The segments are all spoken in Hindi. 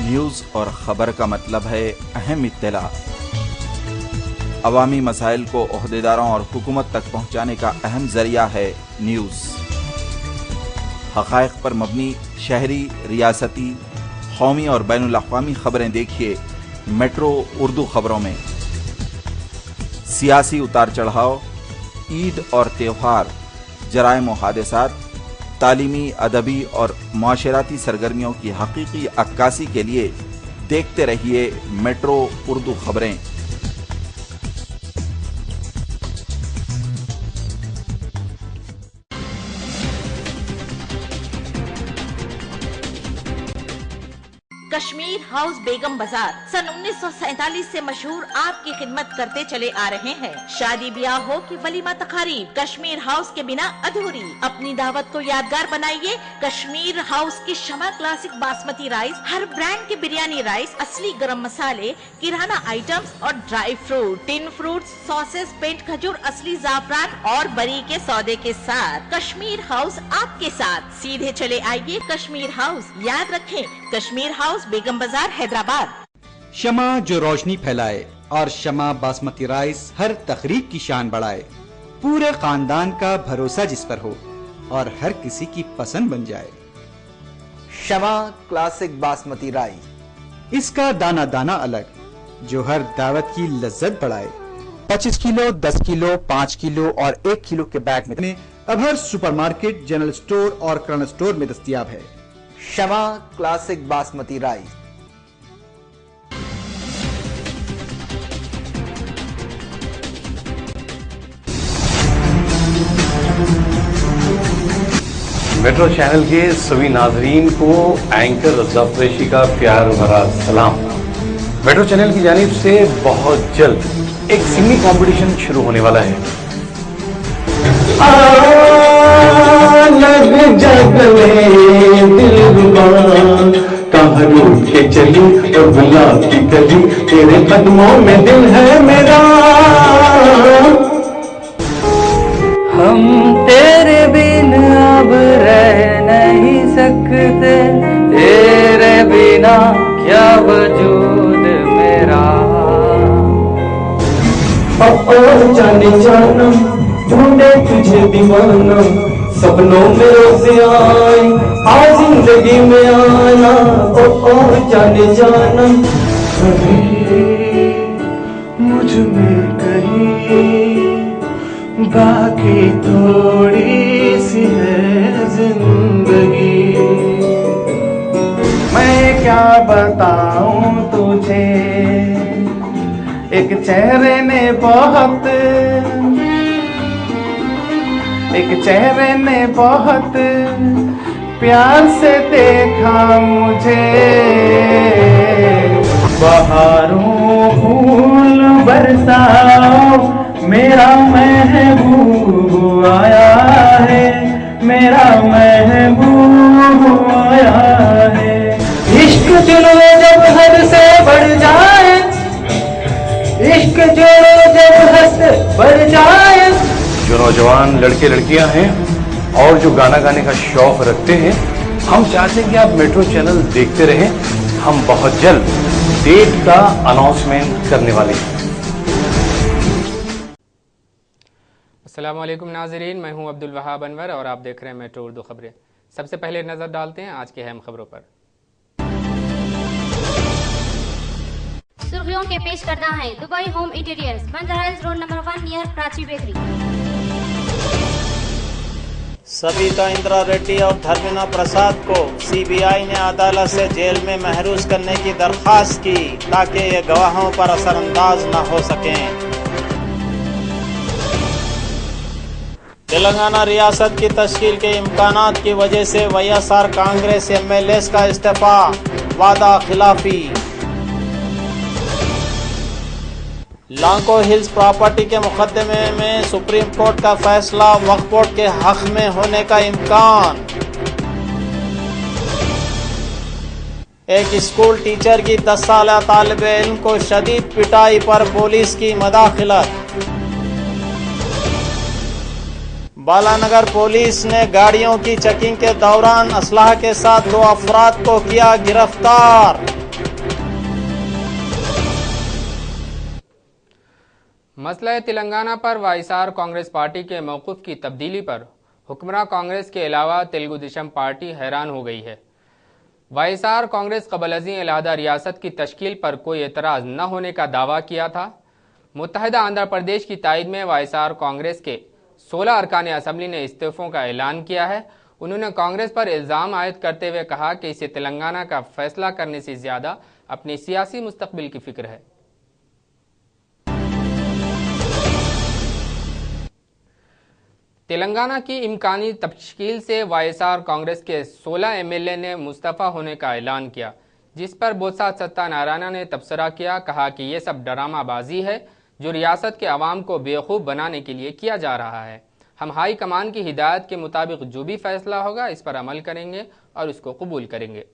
न्यूज़ और ख़बर का मतलब है अहम इत्तला। अवामी मसाइल को ओहदेदारों और हुकूमत तक पहुँचाने का अहम ज़रिया है न्यूज़। हक़ाइक़ पर मबनी शहरी, रियासती, कौमी और बैनुल अक़वामी ख़बरें देखिए मेट्रो उर्दू ख़बरों में। सियासी उतार चढ़ाव, ईद और त्योहार, जराइम और हादसात, तालीमी, अदबी और मुआशराती सरगर्मियों की हकीकी अक्कासी के लिए देखते रहिए मेट्रो उर्दू खबरें। कश्मीर हाउस बेगम बाजार सन 1947 से मशहूर आपकी खिदमत करते चले आ रहे हैं। शादी ब्याह हो कि वलीमा तकारीब, कश्मीर हाउस के बिना अधूरी। अपनी दावत को यादगार बनाइए कश्मीर हाउस की शमा क्लासिक बासमती राइस, हर ब्रांड के बिरयानी राइस, असली गरम मसाले, किराना आइटम्स और dry fruit, tin fruits, sauces, पेंट खजूर, असली जाफरान और बरी के सौदे के साथ कश्मीर हाउस आपके साथ। सीधे चले आइए कश्मीर हाउस। याद रखें कश्मीर हाउस, बेगम बाजार, हैदराबाद। शमा जो रोशनी फैलाए और शमा बासमती राइस हर तकरीब की शान बढ़ाए। पूरे खानदान का भरोसा जिस पर हो और हर किसी की पसंद बन जाए। शमा क्लासिक बासमती राइस, इसका दाना दाना अलग जो हर दावत की लज्जत बढ़ाए। 25 किलो, 10 किलो, 5 किलो और 1 किलो के बैग में अब हर सुपरमार्केट, जनरल स्टोर और किराना स्टोर में दस्तयाब है। Shama classic basmati rice. Metro channel के सभी नाजरीन को एंकर रज़ा कुरैशी का प्यार भरा सलाम। मेट्रो चैनल की जानिब से बहुत जल्द एक सिंगिंग कंपटीशन शुरू होने वाला है। कहाँ रूठ के चली और गुलाब की कली, तेरे कदमों में दिल है मेरा। हम तेरे बिन अब रह नहीं सकते, तेरे बिना क्या वजूद मेरा। ओ जाने जाना ढूंढे तुझे दीवाना, सपनों में रोज़ आए आज जिंदगी में आना। ओ जाने जाना मुझ में कहीं बाकी थोड़ी सी है जिंदगी। मैं क्या बताऊं तुझे, एक चेहरे ने बहुत, एक चेहरे ने बहुत प्यार से देखा मुझे। बहारों फूल बरसाओ, मेरा महबूब आया है, मेरा महबूब आया है। इश्क जुनून जब हद से बढ़ जाए, इश्क जुनून जब हद से बढ़ जाए। जो नौजवान लड़के लड़कियां हैं और जो गाना गाने का शौक रखते हैं, हम चाहते हैं कि आप मेट्रो चैनल देखते रहें। हम बहुत जल्द डेट का अनाउंसमेंट करने वाले हैं। अस्सलाम वालेकुम नाज़रीन, मैं हूं अब्दुल वहाब अनवर और आप देख रहे हैं मेट्रो उर्दू खबरें। सबसे पहले नजर डालते हैं आज की अहम खबरों पर। सुर्खियों के पेश करना है Dubai home interiors, Banjara hills road number 1 near Prachi bakery. Savita Indira Reddy और धर्मेंद्र प्रसाद को सीबीआई ने अदालत से जेल में महरूज करने की दरख्वास्त की ताकि ये गवाहों पर असरअंदाज न हो सकें। तेलंगाना रियासत की तश्कील के इम्कानात की वजह से वाईएसआर कांग्रेस एमएलएस का इस्तीफा, वादा खिलाफी। लांको हिल्स प्रॉपर्टी के मुकदमे में सुप्रीम कोर्ट का फैसला, वक्फ बोर्ड के हक में होने का इम्कान। एक स्कूल टीचर की 10 साला तालिबे इल्म को शदीद पिटाई पर पुलिस की मदाखिलत। बालानगर पुलिस ने गाड़ियों की चेकिंग के दौरान असलहा के साथ 2 अफराद को किया गिरफ्तार। मसला तेलंगाना पर वाईएसआर कांग्रेस पार्टी के मौक़िफ़ की तब्दीली पर हुक्मरान कांग्रेस के अलावा तेलुगु देशम पार्टी हैरान हो गई है। वाईएसआर कांग्रेस क़बल अज़ीं अलहदा रियासत की तश्कील पर कोई एतराज़ न होने का दावा किया था। मुत्तहिदा आंध्र प्रदेश की तायद में वाईएसआर कांग्रेस के 16 अरकान असम्बली ने इस्तीफ़ों का ऐलान किया है। उन्होंने कांग्रेस पर इल्ज़ाम आयद करते हुए कहा कि इसे तेलंगाना का फैसला करने से ज़्यादा अपने सियासी मुस्तक़बिल की फिक्र है। तेलंगाना की इम्कानी तश्कील से वाईएसआर कांग्रेस के 16 एमएलए ने मुस्तफ़ा होने का ऐलान किया, जिस पर बोत्सा सत्यानारायण ने तबसरा किया। कहा कि यह सब ड्रामाबाजी है जो रियासत के अवाम को बेवकूफ़ बनाने के लिए किया जा रहा है। हम हाई कमान की हिदायत के मुताबिक जो भी फैसला होगा इस पर अमल करेंगे और इसको कबूल करेंगे।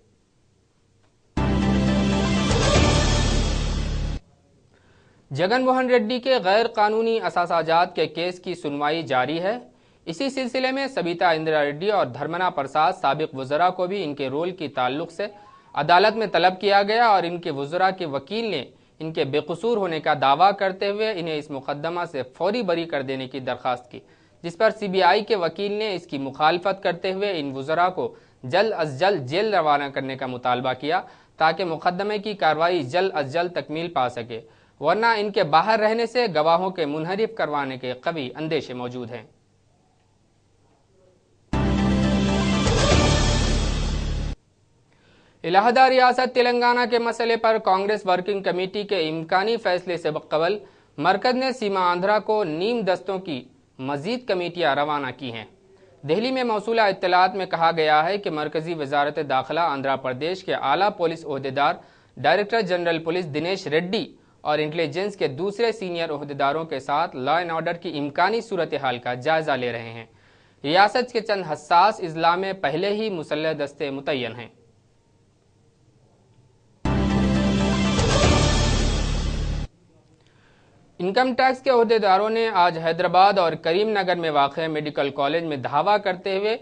जगन मोहन रेड्डी के गैर कानूनी असासाजात के केस की सुनवाई जारी है। इसी सिलसिले में सबिता इंदिरा रेड्डी और धर्मना प्रसाद साबिक वज़रा को भी इनके रोल की ताल्लुक से अदालत में तलब किया गया और इनके वज़रा के वकील ने इनके बेकसूर होने का दावा करते हुए इन्हें इस मुकदमा से फौरी बरी कर देने की दरख्वास्त की, जिस पर सीबीआई के वकील ने इसकी मुखालफत करते हुए इन वज़रा को जल्द अज जल्द जेल रवाना करने का मुतालबा किया ताकि मुकदमे की कार्रवाई जल्द अज जल्द तकमील पा सके, वरना इनके बाहर रहने से गवाहों के मुनहरिफ करवाने के कवी अंदेशे मौजूद हैं। इलाहाबाद रियासत तेलंगाना के मसले पर कांग्रेस वर्किंग कमेटी के इम्कानी फैसले से कबल मरकज ने सीमा आंध्रा को नीम दस्तों की मजीद कमेटियां रवाना की हैं। दिल्ली में मौसूला इत्तलात में कहा गया है कि मरकजी वजारत दाखिला आंध्र प्रदेश के आला पुलिस ओहदेदार director general police Dinesh Reddy और इंटेलिजेंस के दूसरे सीनियर ओहदेदारों के साथ लॉ एंड ऑर्डर की इम्कानी सूरत हाल का जायजा ले रहे हैं। रियासत के चंद हसास अजला में पहले ही मुसल्लह दस्ते मुतय्यन हैं। इनकम टैक्स के ओहदेदारों ने आज हैदराबाद और करीमनगर में वाक़ मेडिकल कॉलेज में धावा करते हुए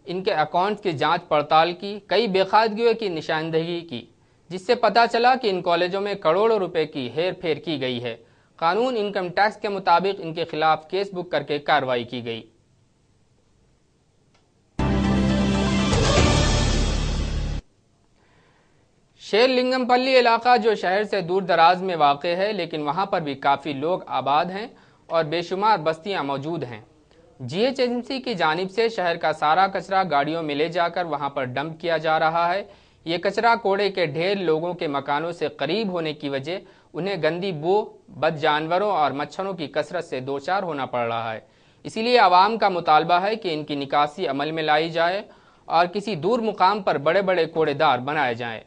इनके अकाउंट्स की जांच पड़ताल की, कई बेखादगियों की निशानदही की, जिससे पता चला कि इन कॉलेजों में करोड़ों रुपए की हेर फेर की गई है। कानून इनकम टैक्स के मुताबिक इनके खिलाफ केस बुक करके कार्रवाई की गई। शेरलिंगमपल्ली इलाका जो शहर से दूर दराज में वाक़ है, लेकिन वहां पर भी काफ़ी लोग आबाद हैं और बेशुमार बस्तियां मौजूद हैं। जीएचएमसी की जानिब से शहर का सारा कचरा गाड़ियों में ले जाकर वहां पर डंप किया जा रहा है। ये कचरा कोड़े के ढेर लोगों के मकानों से करीब होने की वजह उन्हें गंदी बू, बद जानवरों और मच्छरों की कसरत से दो चार होना पड़ रहा है। इसीलिए आवाम का मुतालबा है कि इनकी निकासी अमल में लाई जाए और किसी दूर मुकाम पर बड़े बड़े कूड़ेदार बनाए जाएं।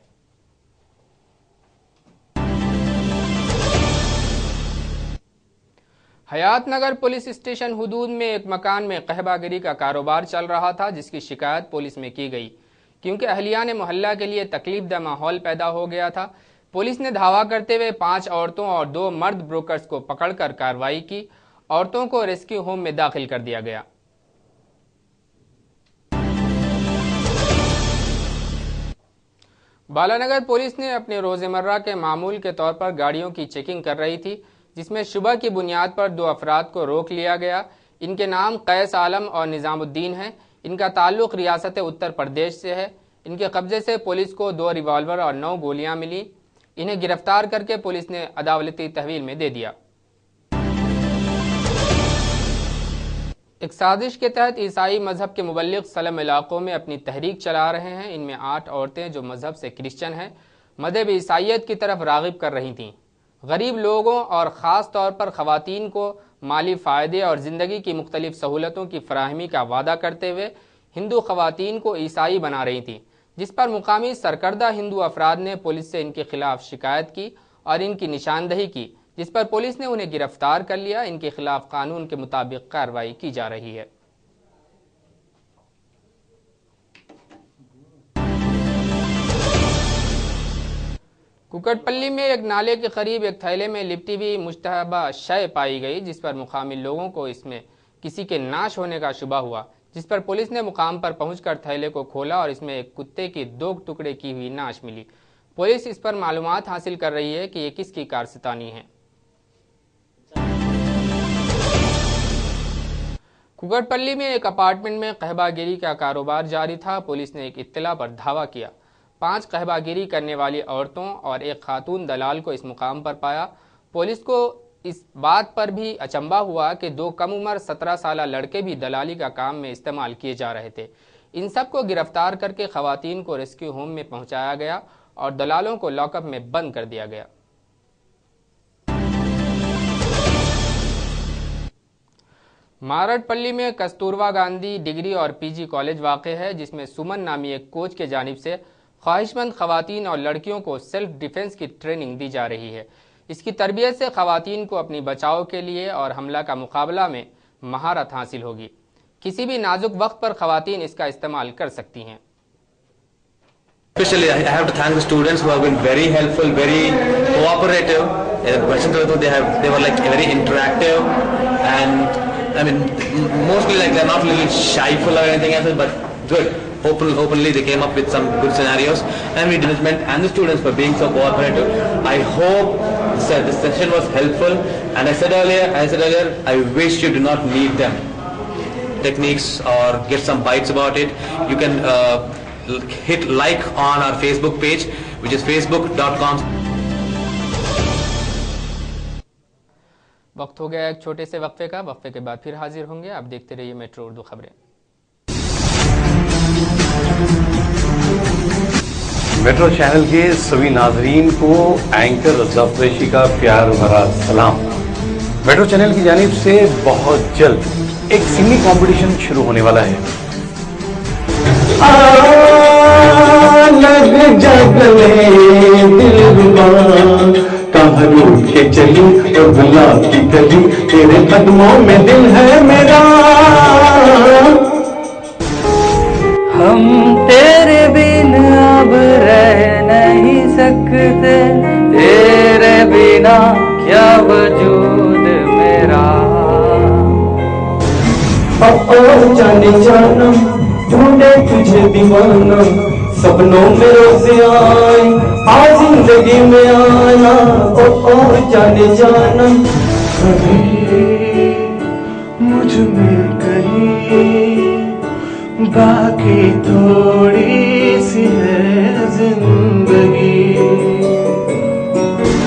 हयात नगर पुलिस स्टेशन हुदूद में एक मकान में कहबागिरी का कारोबार चल रहा था, जिसकी शिकायत पुलिस में की गई क्योंकि अहलियान मोहल्ला के लिए तकलीफदह माहौल पैदा हो गया था। पुलिस ने धावा करते हुए 5 औरतों और 2 मर्द ब्रोकर्स को पकड़कर कार्रवाई की। औरतों को रेस्क्यू होम में दाखिल कर दिया गया। बालानगर पुलिस ने अपने रोजमर्रा के मामूल के तौर पर गाड़ियों की चेकिंग कर रही थी, जिसमें शुबह की बुनियाद पर 2 अफराद को रोक लिया गया। इनके नाम कैस आलम और निजामुद्दीन हैं। इनका ताल्लुक रियासत उत्तर प्रदेश से है। इनके कब्जे से पुलिस को 2 रिवॉल्वर और 9 गोलियां मिली। इन्हें गिरफ्तार करके पुलिस ने अदालती तहवील में दे दिया। एक साजिश के तहत ईसाई मजहब के मुबल्लिग सलम इलाकों में अपनी तहरीक चला रहे हैं। इनमें 8 औरतें जो मजहब से क्रिश्चियन हैं, मजहब ईसाइयत की तरफ रागिब कर रही थीं। गरीब लोगों और ख़ास तौर पर ख़वातीन को माली फ़ायदे और ज़िंदगी की मुख्तलिफ सहूलतों की फराहमी का वादा करते हुए हिंदू ख़वातीन को ईसाई बना रही थी, जिस पर मुकामी सरकर्दा हिंदू अफराद ने पुलिस से इनके खिलाफ शिकायत की और इनकी निशानदही की, जिस पर पुलिस ने उन्हें गिरफ्तार कर लिया। इनके खिलाफ कानून के मुताबिक कार्रवाई की जा रही है। कुकटपल्ली में एक नाले के करीब एक थैले में लिपटी हुई मुश्तबा शय पाई गई, जिस पर मुकामी लोगों को इसमें किसी के नाश होने का शुबा हुआ, जिस पर पुलिस ने मुकाम पर पहुंचकर थैले को खोला और इसमें एक कुत्ते की 2 टुकड़े की हुई नाश मिली। पुलिस इस पर मालूमात हासिल कर रही है कि ये किसकी कारस्तानी है। कुकटपल्ली में एक अपार्टमेंट में कहबागिरी का कारोबार जारी था। पुलिस ने एक इत्तला पर धावा किया। 5 कहबागिरी करने वाली औरतों और एक खातून दलाल को इस मुकाम पर पाया। पुलिस को इस बात पर भी अचंभा हुआ कि 2 कम उम्र 17 साल लड़के भी दलाली का काम में इस्तेमाल किए जा रहे थे। इन सब को गिरफ्तार करके खवातीन को रेस्क्यू होम में पहुंचाया गया और दलालों को लॉकअप में बंद कर दिया गया। मारडपल्ली में कस्तूरबा गांधी डिग्री और पीजी कॉलेज वाक़ है, जिसमें सुमन नामी एक कोच के जानिब से ख्वाहिशमंद खवातीन और लड़कियों को सेल्फ डिफेंस की ट्रेनिंग दी जा रही है। इसकी तरबियत से खवातीन को अपनी बचाव के लिए और हमला का मुकाबला में महारत हासिल होगी। किसी भी नाजुक वक्त पर खवातीन इसका इस्तेमाल कर सकती हैं। Especially, I have to thank the students who have been very helpful, very cooperative. They were like very interactive, and I mean, mostly like they're not really shyful or anything else, but good. Openly, they came up with some good scenarios, and we management and the students for being so cooperative. I hope this session was helpful. And I said earlier, I wish you do not need them techniques or get some bites about it. You can hit like on our Facebook page, which is facebook.com. वक्त हो गया एक छोटे से वक्फे का। वक्फे के बाद फिर हाजिर होंगे। आप देखते रहिए मेट्रो उर्दू खबरें। मेट्रो चैनल के सभी नाजरीन को एंकर रज़ा कुरैशी का प्यार भरा सलाम। मेट्रो चैनल की जानिब से बहुत जल्द एक सिंगिंग कंपटीशन शुरू होने वाला है। लग जगले दिलरुबा कहाँ रूठ के चली और गुलाब की कली तेरे कदमों में दिल है मेरा। हम तेरे बिन अब रह नहीं सकते, तेरे बिना क्या वजूद मेरा। जाने जाना ढूंढे तुझे दीवाना, सपनों में रोज आए आ जिंदगी में आना। ओ जाने जाना मुझ में कहीं बाकी थोड़ी सी है जिंदगी।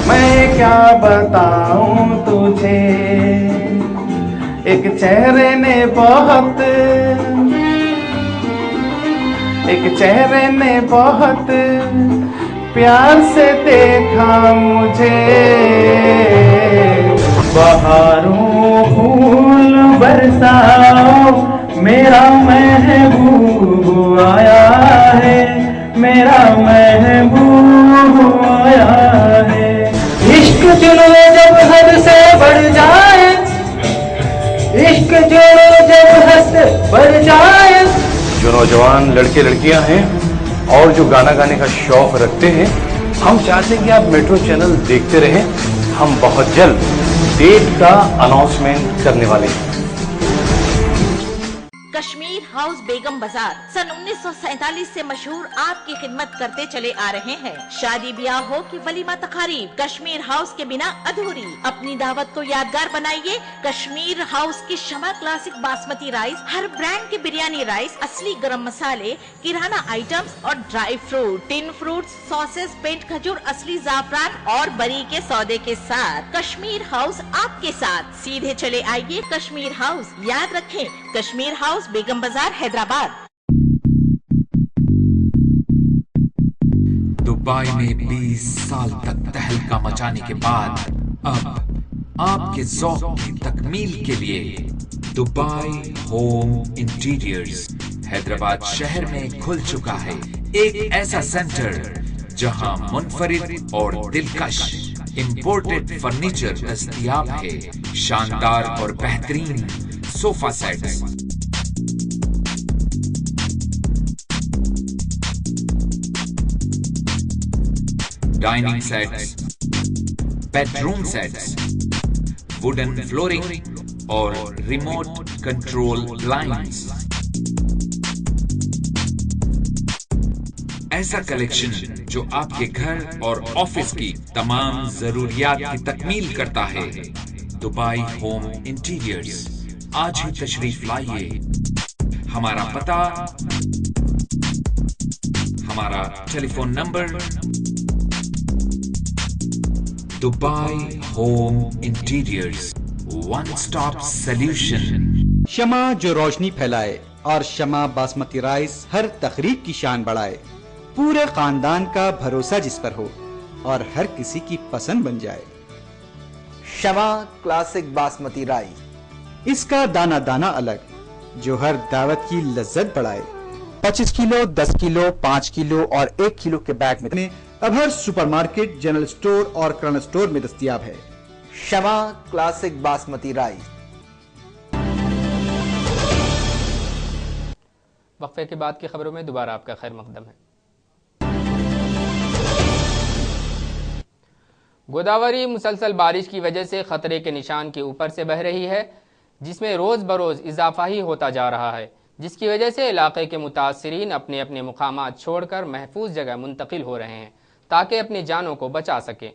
मैं क्या बताऊं तुझे, एक चेहरे ने बहुत प्यार से देखा मुझे। बहारों फूल बरसाओ, मेरा महबूब आया है, मेरा महबूब आया है। इश्क जुनून जब हद से बढ़ जाए, इश्क जुनून जब हद से बढ़ जाए। जो नौजवान लड़के लड़कियां हैं और जो गाना गाने का शौक रखते हैं, हम चाहते हैं कि आप मेट्रो चैनल देखते रहें। हम बहुत जल्द डेट का अनाउंसमेंट करने वाले हैं। कश्मीर हाउस बेगम बाजार सन 1947 से मशहूर आपकी खिदमत करते चले आ रहे हैं। शादी ब्याह हो कि वलीमा तकारीब, कश्मीर हाउस के बिना अधूरी। अपनी दावत को यादगार बनाइए कश्मीर हाउस की शमा क्लासिक बासमती राइस, हर ब्रांड के बिरयानी राइस, असली गरम मसाले, किराना आइटम्स और dry fruit, tin fruits, sauces, पेंट खजूर, असली जाफरान और बरी के सौदे के साथ। कश्मीर हाउस आपके साथ। सीधे चले आइए कश्मीर हाउस। याद रखें कश्मीर हाउस बेगम बाजार हैदराबाद। दुबई में 20 साल तक तहलका मचाने के बाद अब आपके ज़ौक़ की तकमील के लिए दुबई होम इंटीरियर्स हैदराबाद शहर में खुल चुका है। एक ऐसा सेंटर जहां मुनफरिद और दिलकश इंपोर्टेड फर्नीचर दस्तयाब है। शानदार और बेहतरीन sofa sets, dining sets, bedroom sets, wooden flooring और रिमोट कंट्रोल ब्लाइंड्स। ऐसा कलेक्शन जो आपके घर और ऑफिस की तमाम जरूरियात की तकमील करता है। दुबई होम इंटीरियर्स आज ही तशरीफ लाइए। हमारा पता, हमारा telephone number, Dubai home interiors, one stop solution. शमा जो रोशनी फैलाए और शमा बासमती राइस हर तकरीब की शान बढ़ाए। पूरे खानदान का भरोसा जिस पर हो और हर किसी की पसंद बन जाए। शमा क्लासिक बासमती राइस। इसका दाना दाना अलग, जो हर दावत की लज्जत बढ़ाए। 25 किलो, 10 किलो, 5 किलो और 1 किलो के बैग में अब हर सुपरमार्केट, जनरल स्टोर और किराना स्टोर में दस्तयाब है। Shama classic basmati rice. वक्फे के बाद की खबरों में दोबारा आपका खैर मकदम है। गोदावरी मुसलसल बारिश की वजह से खतरे के निशान के ऊपर से बह रही है, जिसमें रोज बरोज इजाफा ही होता जा रहा है, जिसकी वजह से इलाके के मुतासिरीन अपने अपने मुकामात छोड़कर महफूज जगह मुंतकिल हो रहे हैं ताकि अपनी जानों को बचा सकें।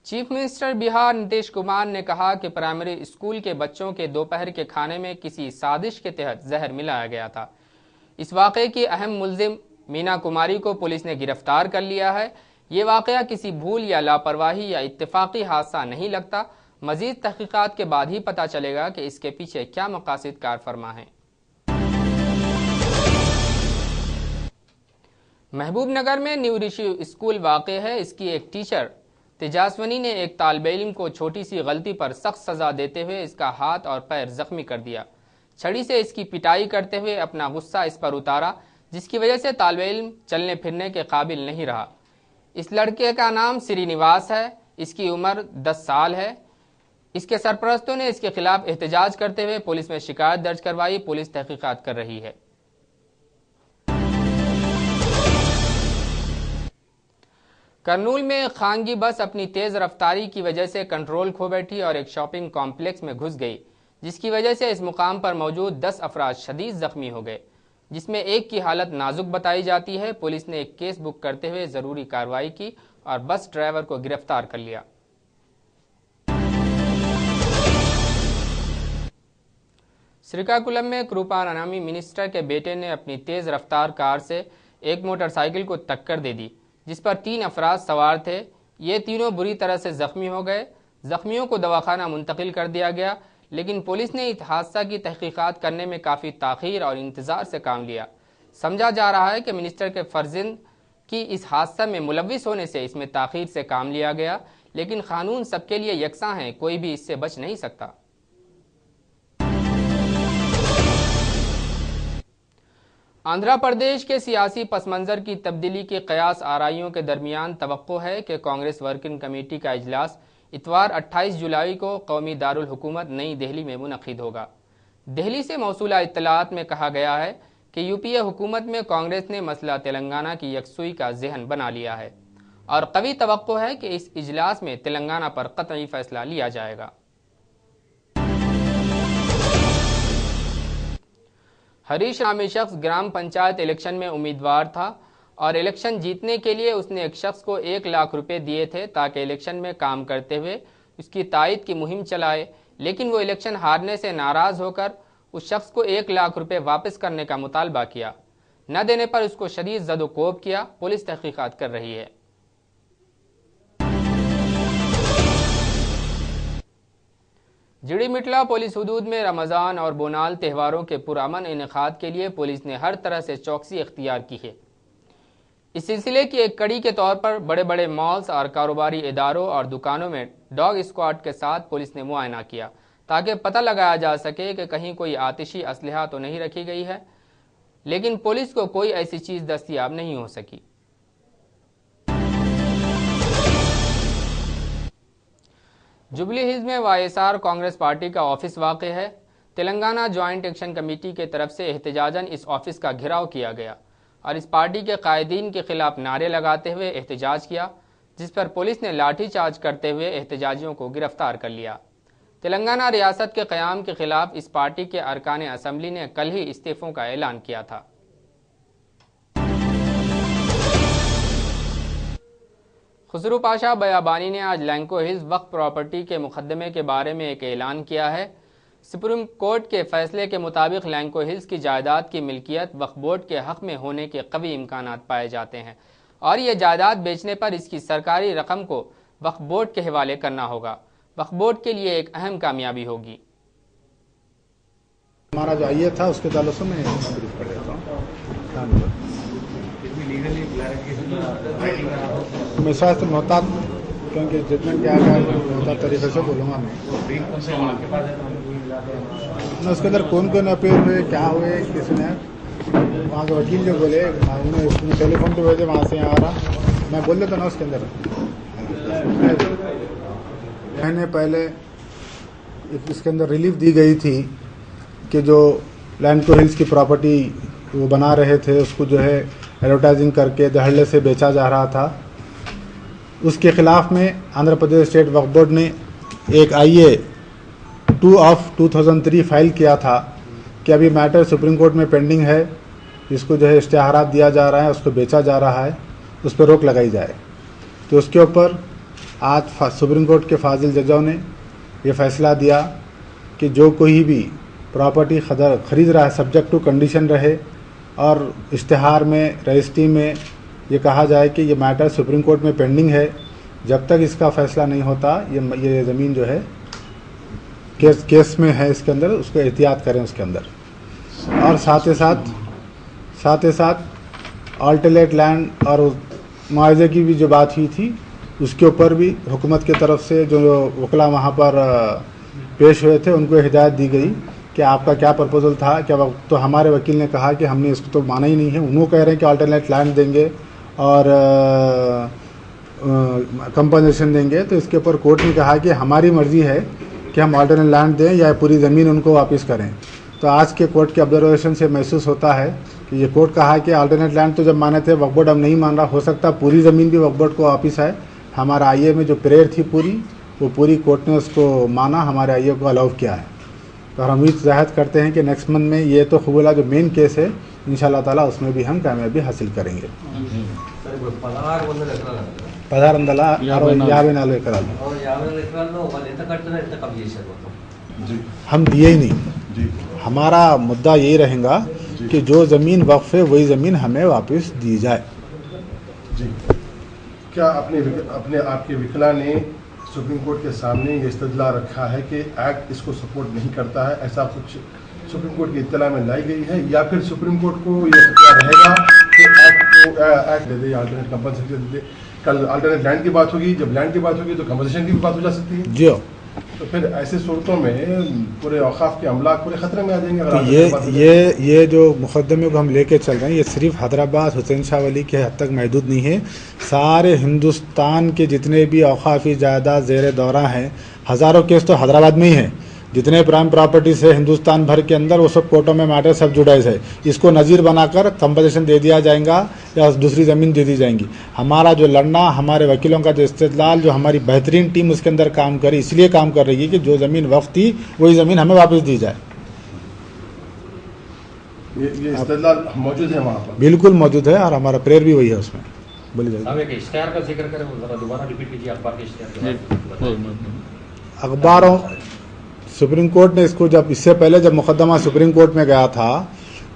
चीफ मिनिस्टर बिहार नीतीश कुमार ने कहा कि प्राइमरी स्कूल के बच्चों के दोपहर के खाने में किसी साजिश के तहत जहर मिलाया गया था। इस वाक़े की अहम मुल्जिम मीना कुमारी को पुलिस ने गिरफ्तार कर लिया है। ये वाक़या किसी भूल या लापरवाही या इत्तेफाकी हादसा नहीं लगता। मजीद तहकीकात के बाद ही पता चलेगा कि इसके पीछे क्या मकासद कार फरमा है। महबूबनगर में न्यू ऋषि स्कूल वाक़े है। इसकी एक टीचर तेजास्वनी ने एक तालिब इल्म को छोटी सी गलती पर सख्त सजा देते हुए इसका हाथ और पैर जख्मी कर दिया। छड़ी से इसकी पिटाई करते हुए अपना गुस्सा इस पर उतारा, जिसकी वजह से तालिब इल्म चलने फिरने के काबिल नहीं रहा। इस लड़के का नाम श्रीनिवास है। इसकी उम्र 10 साल है। इसके सरपरस्तों ने इसके खिलाफ एहतजाज करते हुए पुलिस में शिकायत दर्ज करवाई। पुलिस तहकीकात कर रही है। करनूल में खानगी बस अपनी तेज रफ्तारी की वजह से कंट्रोल खो बैठी और एक शॉपिंग कॉम्प्लेक्स में घुस गई, जिसकी वजह से इस मुकाम पर मौजूद 10 अफराद शदीद जख्मी हो गए, जिसमें एक की हालत नाजुक बताई जाती है। पुलिस ने एक केस बुक करते हुए जरूरी कार्रवाई की और बस ड्राइवर को गिरफ्तार कर लिया। श्रीकाकुलम में कृपानामी मिनिस्टर के बेटे ने अपनी तेज रफ्तार कार से एक मोटरसाइकिल को टक्कर दे दी, जिस पर 3 अफराद सवार थे। ये तीनों बुरी तरह से जख्मी हो गए। जख्मियों को दवाखाना मुंतकिल कर दिया गया, लेकिन पुलिस ने इस हादसा की तहकीकात करने में काफ़ी ताख़ीर और इंतज़ार से काम लिया। समझा जा रहा है कि मिनिस्टर के फर्जिंद की इस हादसा में मुलविस होने से इसमें ताख़ीर से काम लिया गया, लेकिन कानून सबके लिए यकसा है, कोई भी इससे बच नहीं सकता। आंध्र प्रदेश के सियासी पसमंजर की तब्दीली के कयास आराइयों के दरमियान तवक्को है कि कांग्रेस वर्किंग कमेटी का इजलास इतवार 28 जुलाई को कौमी दारुल हुकूमत नई दिल्ली में मुनक़िद होगा। दिल्ली से मौसूला इत्तलात में कहा गया है कि यूपीए हुकूमत में कांग्रेस ने मसला तेलंगाना की यकसुई का ज़हन बना लिया है और कवी तवक्को है कि इस इजलास में तेलंगाना पर क़तई फैसला लिया जाएगा। हरीश नामी शख्स ग्राम पंचायत इलेक्शन में उम्मीदवार था और इलेक्शन जीतने के लिए उसने एक शख्स को 1 लाख रुपए दिए थे ताकि इलेक्शन में काम करते हुए उसकी तायद की मुहिम चलाए, लेकिन वो इलेक्शन हारने से नाराज होकर उस शख्स को 1 लाख रुपए वापस करने का मुतालबा किया। न देने पर उसको शदीद ज़द-ओ-कोब किया। पुलिस तहकीकात कर रही है। जिड़ीमिटला पुलिस हुदूद में रमज़ान और बोनाल त्योहारों के पुरअमन इनेकाद के लिए पुलिस ने हर तरह से चौकसी इख्तियार की है। इस सिलसिले की एक कड़ी के तौर पर बड़े बड़े मॉल्स और कारोबारी इदारों और दुकानों में डॉग स्क्वाड के साथ पुलिस ने मुआयना किया ताकि पता लगाया जा सके कि कहीं कोई आतिशी असलहा तो नहीं रखी गई है, लेकिन पुलिस को कोई ऐसी चीज़ दस्तयाब नहीं हो सकी। जुबली हिल्स में वाईएसआर कांग्रेस पार्टी का ऑफिस वाक़ है। तेलंगाना जॉइंट एक्शन कमेटी की तरफ से एहतजाजन इस ऑफिस का घेराव किया गया और इस पार्टी के कायदीन के खिलाफ नारे लगाते हुए एहतजाज किया, जिस पर पुलिस ने लाठीचार्ज करते हुए एहतजाजियों को गिरफ्तार कर लिया। तेलंगाना रियासत के क़याम के खिलाफ इस पार्टी के अरकान असम्बली ने कल ही इस्तीफ़ों का ऐलान किया था। खुसरू पाशा बयाबानी ने आज लैंको हिल्स वक्फ प्रॉपर्टी के मुकदमे के बारे में एक ऐलान किया है। सुप्रीम कोर्ट के फैसले के मुताबिक लैंको हिल्स की जायदाद की मिल्कियत वक्फ बोर्ड के हक में होने के कवी इम्कानात पाए जाते हैं और ये जायदाद बेचने पर इसकी सरकारी रकम को वक्फ बोर्ड के हवाले करना होगा। वक्फ बोर्ड के लिए एक अहम कामयाबी होगी। हमारा जो आईए था उसके ताल्लुक से मैं ब्रीफ कर देता हूँ। मैं शायद मोहतात, क्योंकि जजमेंट के आगे मोहतात तरीके से बोलूँगा मैं उसके अंदर कौन कौन अपील हुए, क्या हुए, किसने, वहाँ के वकील जो बोले उन्हें टेलीफोन पे भेजे, वहाँ से यहाँ आ रहा मैं बोल देता ना उसके अंदर। महीने पहले इसके अंदर रिलीफ दी गई थी कि जो लैंको हिल्स की प्रॉपर्टी वो बना रहे थे उसको जो है एडवर्टाइजिंग करके धड़ल्ले से बेचा जा रहा था। उसके खिलाफ में आंध्र प्रदेश स्टेट वक्फ बोर्ड ने एक IA 2/2003 फाइल किया था कि अभी मैटर सुप्रीम कोर्ट में पेंडिंग है, इसको जो है इश्तिहारात दिया जा रहा है, उसको बेचा जा रहा है, उस पर रोक लगाई जाए। तो उसके ऊपर आज सुप्रीम कोर्ट के फाजिल जजों ने ये फैसला दिया कि जो कोई भी प्रॉपर्टी खरीद रहा है सब्जेक्ट टू कंडीशन रहे और इश्तिहार में रजिस्ट्री में ये कहा जाए कि ये मैटर सुप्रीम कोर्ट में पेंडिंग है, जब तक इसका फैसला नहीं होता ये ज़मीन जो है केस में है, इसके अंदर उसको एहतियात करें उसके अंदर। और साथ ही साथ अल्टरनेट लैंड और मुआवजे की भी जो बात हुई थी उसके ऊपर भी हुकूमत की तरफ से जो वकला वहाँ पर पेश हुए थे उनको हिदायत दी गई कि आपका क्या प्रपोजल था, क्या तो हमारे वकील ने कहा कि हमने इसको तो माना ही नहीं है। उन्होंने कह रहे हैं कि अल्टरनेट लैंड देंगे और कंपनसेशन देंगे। तो इसके ऊपर कोर्ट ने कहा कि हमारी मर्जी है कि हम अल्टरनेट लैंड दें या पूरी ज़मीन उनको वापस करें। तो आज के कोर्ट के ऑब्जर्वेशन से महसूस होता है कि ये कोर्ट कहा कि अल्टरनेट लैंड तो जब माने थे वक्फ बोर्ड अब नहीं मान रहा, हो सकता पूरी ज़मीन भी वक्फ बोर्ड को वापस आए। हमारा IA में जो प्रेयर थी वो पूरी कोर्ट ने उसको माना, हमारे IA को अलाउ किया है। तो हम उम्मीद जाहिर करते हैं कि नेक्स्ट मंथ में ये तो खुबला जो मेन केस है इंशाल्लाह ताला उसमें भी हम कामयाबी हासिल करेंगे। हम दिए ही नहीं, हमारा मुद्दा यही रहेगा कि जो ज़मीन वक्फ है वही ज़मीन हमें वापस दी जाए। क्या अपने आपके विकला ने सुप्रीम कोर्ट के सामने ये इस्तदलाल रखा है कि एक्ट इसको सपोर्ट नहीं करता है, ऐसा कुछ सुप्रीम कोर्ट की इत्तला में लाई गई है, या फिर सुप्रीम कोर्ट को ये रहेगा कि act they they, alternate compensation दे दे? कल अल्टरनेट लैंड की बात होगी, जब लैंड की बात होगी तो कंपनसेशन की भी बात हो जा सकती है जी। तो फिर ऐसे सूरतों में पूरे औकाफ के अमलाक पूरे खतरे में आ जाएंगे। तो ये जो मुकदमे को हम लेके चल रहे हैं ये सिर्फ हैदराबाद हुसैन शाह वली के हद तक महदूद नहीं है। सारे हिंदुस्तान के जितने भी औकाफी जायदाद ज़ेर दौरा हैं, हज़ारों केस तो हैदराबाद में ही हैं। जितने प्राइम प्रॉपर्टीज है हिंदुस्तान भर के अंदर वो सब कोर्टों में मैटर सब जुडाइज है। इसको नज़ीर बनाकर कंपनसेशन दे दिया जाएगा या दूसरी ज़मीन दे दी जाएंगी। हमारा जो लड़ना, हमारे वकीलों का जो इस्तेदलाल, जो हमारी बेहतरीन टीम उसके अंदर काम करी, इसलिए काम कर रही है कि जो ज़मीन वक्त थी वही ज़मीन हमें वापस दी जाए। ये इस्तेदलाल मौजूद है वहाँ पर? बिल्कुल मौजूद है और हमारा प्रेयर भी वही है उसमें। बोलिए अखबारों सुप्रीम कोर्ट ने इसको जब इससे पहले जब मुकदमा सुप्रीम कोर्ट में गया था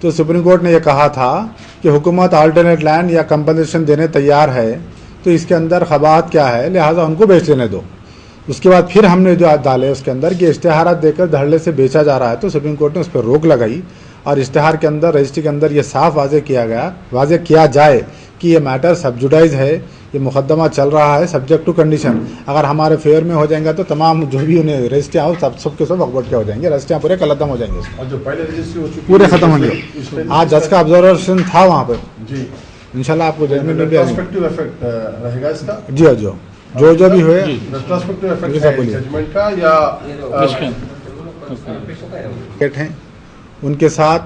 तो सुप्रीम कोर्ट ने यह कहा था कि हुकूमत अल्टरनेट लैंड या कंपनसेशन देने तैयार है, तो इसके अंदर खबात क्या है, लिहाजा उनको बेच लेने दो। उसके बाद फिर हमने जो डाले उसके अंदर कि इश्तिहारात देकर धड़ल्ले से बेचा जा रहा है, तो सुप्रीम कोर्ट ने उस पर रोक लगाई और इश्तिहार के अंदर, रजिस्ट्री के अंदर ये साफ वाज़े किया जाए कि ये मैटर सबजुडाइज है, ये मुकदमा चल रहा है सब्जेक्ट टू कंडीशन। अगर हमारे फेवर में हो जाएगा तो तमाम जो भी उन्हें रजिस्ट्रियाँ हो सबके सब वक्फ बोर्ड के हो जाएंगे, रजिस्ट्रियाँ पूरे कलदम हो जाएंगे, और जो पहले रजिस्ट्री हो चुकी पूरे खत्म होंगे। आज जज का ऑब्जर्वेशन था वहाँ पर जी, इंशाल्लाह आपको जजमेंट में भी रेट्रोस्पेक्टिव इफेक्ट रहेगा इसका जी। जो भी हुए रेट्रोस्पेक्टिव इफेक्ट है जजमेंट का या हैं। उनके साथ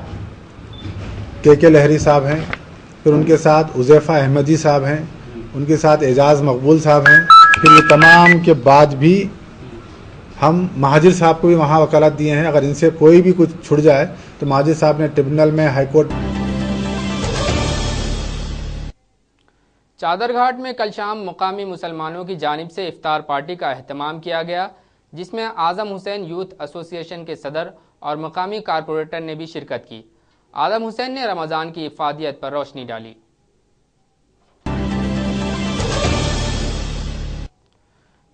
के लहरी साहब हैं, फिर उनके साथ उज़ैफ़ा अहमदी साहब हैं, उनके साथ एजाज़ मकबूल साहब हैं। फिर ये तमाम के बाद भी हम महाजिर साहब को भी वहाँ वकालत दिए हैं। अगर इनसे कोई भी कुछ छुट जाए तो महाजिर साहब ने ट्रिब्यूनल में, हाई कोर्ट। चादरघाट में कल शाम मुकामी मुसलमानों की जानिब से इफ्तार पार्टी का अहतमाम किया गया, जिसमें आज़म हुसैन यूथ एसोसिएशन के सदर और मुकामी कारपोरेटर ने भी शिरकत की। आज़म हुसैन ने रमज़ान की इफादियत पर रोशनी डाली।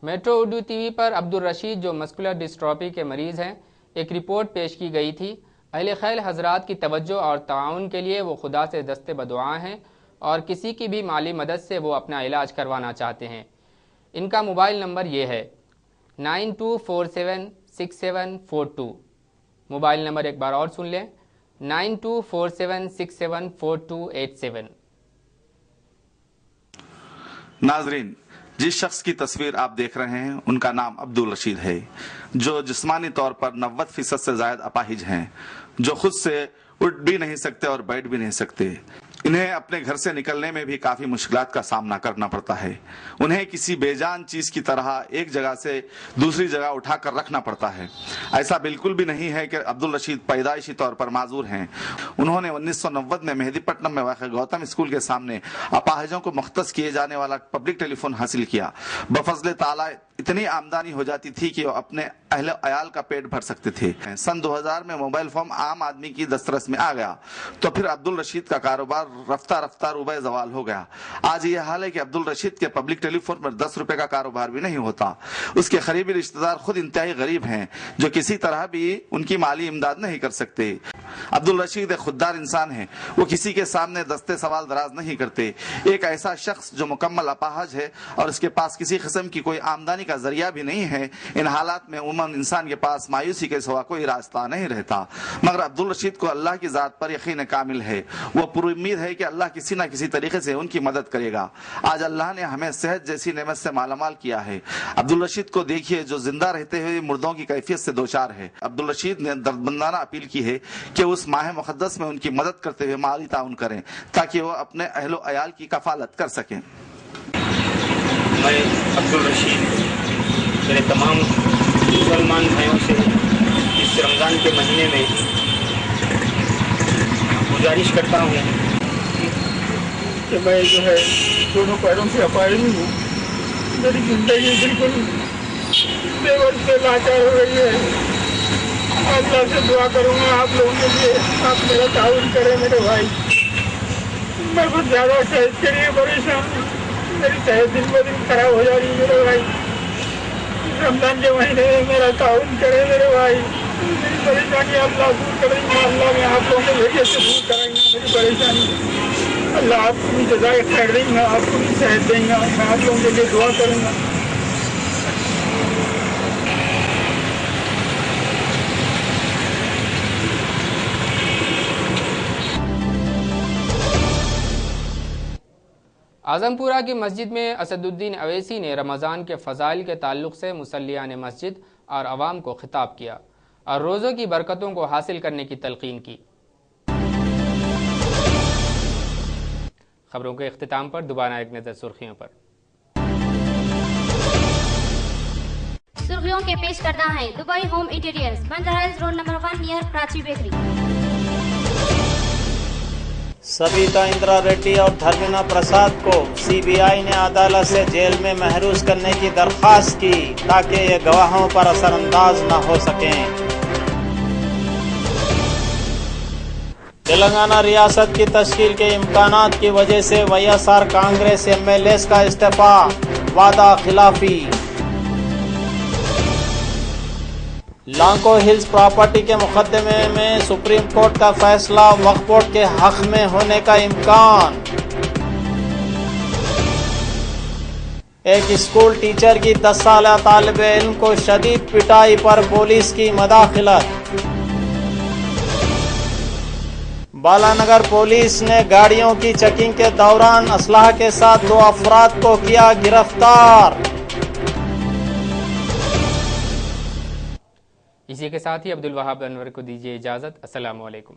मेट्रो उर्दू टीवी पर अब्दुल रशीद, जो मस्कुलर डिस्ट्रॉफी के मरीज़ हैं, एक रिपोर्ट पेश की गई थी। अहले खैर हजरात की तवज्जो और ताउन के लिए वो खुदा से दस्ते बदुआ हैं और किसी की भी माली मदद से वो अपना इलाज करवाना चाहते हैं। इनका मोबाइल नंबर ये है 92476742। मोबाइल नंबर एक बार और सुन लें, 9247674287। नाजरीन, जिस शख्स की तस्वीर आप देख रहे हैं उनका नाम अब्दुल रशीद है, जो जिस्मानी तौर पर 90% से ज्यादा अपाहिज हैं, जो खुद से उठ भी नहीं सकते और बैठ भी नहीं सकते। इन्हें अपने घर से निकलने में भी काफी मुश्किलात का सामना करना पड़ता है। उन्हें किसी बेजान चीज की तरह एक जगह से दूसरी जगह उठाकर रखना पड़ता है। ऐसा बिल्कुल भी नहीं है कि अब्दुल रशीद पैदाइशी तौर पर माजूर हैं। उन्होंने 1990 में मेहदीपट्टनम में वाक़ गौतम स्कूल के सामने अपाहिजों को मुख्तस किए जाने वाला पब्लिक टेलीफोन हासिल किया। बफजले ताला इतनी आमदनी हो जाती थी कि वो अपने अहले अयाल का पेट भर सकते थे। सन 2000 में मोबाइल फोन आम आदमी की दस्तरस में आ गया तो फिर अब्दुल रशीद का कारोबार रफ्ता रफ्ता रुबे जवाल हो गया। आज ये हाल है कि अब्दुल रशीद के पब्लिक टेलीफोन पर 10 रुपए का कारोबार भी नहीं होता। उसके करीबी रिश्तेदार खुद इंतहाई गरीब हैं, जो किसी तरह भी उनकी माली इमदाद नहीं कर सकते। अब्दुल रशीद एक खुददार इंसान है, वो किसी के सामने दस्ते सवाल दराज नहीं करते। एक ऐसा शख्स जो मुकम्मल अपाहज है और उसके पास किसी किस्म की कोई आमदनी का जरिया भी नहीं है, इन हालात में उमूमन इंसान के पास मायूसी के सिवा कोई रास्ता नहीं रहता। मगर अब्दुल रशीद को अल्लाह की जात पर यकीन कामिल है। वो पूरी उम्मीद है कि अल्लाह किसी न किसी तरीके से उनकी मदद करेगा। आज अल्लाह ने हमें सेहत जैसी नेमत से मालामाल किया है। अब्दुल रशीद को देखिए, जो जिंदा रहते हुए मुर्दों की कैफियत से दोचार है। अब्दुल रशीद ने दर्दमंदाना अपील की है कि उस माह मुक़द्दस में उनकी मदद करते हुए माली ताउन करें ताकि वो अपने अहलो अयाल की कफालत कर सकें। मैं अब्दुल रशीद मेरे तमाम मुसलमान भाइयों से इस रमज़ान के महीने में गुजारिश करता हूँ कि मैं जो है दोनों पैरों से अपाहिज हूँ। मेरी ज़िंदगी बिल्कुल बेवस से लाचार हो गई है। अल्लाह से दुआ करूँगा आप लोगों के लिए, आप मेरा ताउन करें मेरे भाई। मैं बहुत ज़्यादा सेहत के लिए परेशान हूँ। मेरी सेहत दिन ब दिन खराब हो जा रही है मेरे भाई। रमज़ान के महीने में मेरा ताउन करे मेरे भाई। मेरी परेशानी अल्लाह दूर करेंगे। अल्लाह में आप लोगों के जरिए से दूर कराएंगे मेरी परेशानी। अल्लाह आपको भी जज़ाए खैर देंगे, आपको भी सेहत देंगे। मैं आप लोगों के लिए दुआ करूँगा। आजमपुरा की मस्जिद में असदुद्दीन अवैसी ने रमज़ान के फ़ज़ाइल के ताल्लुक़ से मुसल्लियान मस्जिद और आवाम को खिताब किया और रोज़ों की बरकतों को हासिल करने की तलकीन की। खबरों के इख्तिताम पर दोबारा एक नज़र सुर्खियों पर। सुर्खियों के पेश करना है Dubai home interiors, Banjara hills road number 1 near Prachi bakery. Sabita Indira Reddy और धर्मेंद्र प्रसाद को सीबीआई ने अदालत से जेल में महरूज करने की दरख्वास्त की ताकि ये गवाहों पर असरअंदाज न हो सकें। तेलंगाना रियासत की तश्कील के इम्कानात की वजह से वाईएसआर कांग्रेस एमएलएस का इस्तीफा, वादा खिलाफी। लांको हिल्स प्रॉपर्टी के मुकदमे में सुप्रीम कोर्ट का फैसला, वक्फ बोर्ड के हक में होने का इम्कान। एक स्कूल टीचर की 10 साला तालिब इल्म को शदीद पिटाई पर पुलिस की मदाखिलत। बालानगर पुलिस ने गाड़ियों की चेकिंग के दौरान असलाह के साथ 2 अफराद को किया गिरफ्तार। इसी के साथ ही अब्दुल वहाब अनवर को दीजिए इजाज़त। अस्सलामु अलैकुम।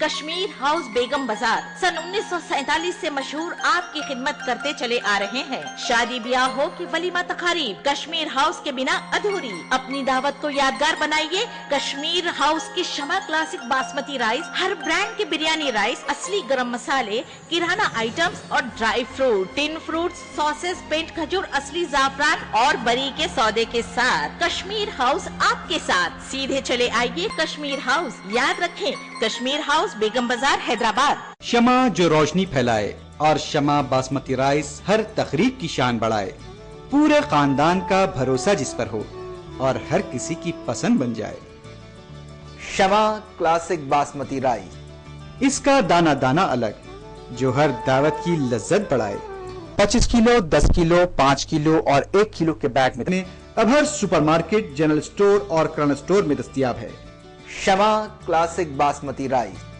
कश्मीर हाउस बेगम बाजार सन 1947 से मशहूर आपकी खिदमत करते चले आ रहे हैं। शादी ब्याह हो कि वलीमा तकारीब, कश्मीर हाउस के बिना अधूरी। अपनी दावत को यादगार बनाइए कश्मीर हाउस की शमा क्लासिक बासमती राइस, हर ब्रांड के बिरयानी राइस, असली गरम मसाले, किराना आइटम्स और dry fruit, tin fruits, sauces, पेंट खजूर, असली जाफरान और बरी के सौदे के साथ कश्मीर हाउस आपके साथ। सीधे चले आइए कश्मीर हाउस। याद रखें कश्मीर हाउस बेगम बाजार हैदराबाद। शमा जो रोशनी फैलाए और शमा बासमती राइस हर तकरीब की शान बढ़ाए। पूरे खानदान का भरोसा जिस पर हो और हर किसी की पसंद बन जाए। शमा क्लासिक बासमती राइस, इसका दाना दाना अलग जो हर दावत की लज्जत बढ़ाए। 25 किलो, 10 किलो, 5 किलो और 1 किलो के बैग में अब हर सुपरमार्केट, जनरल स्टोर और किराना स्टोर में दस्तयाब है। Shama classic basmati rice.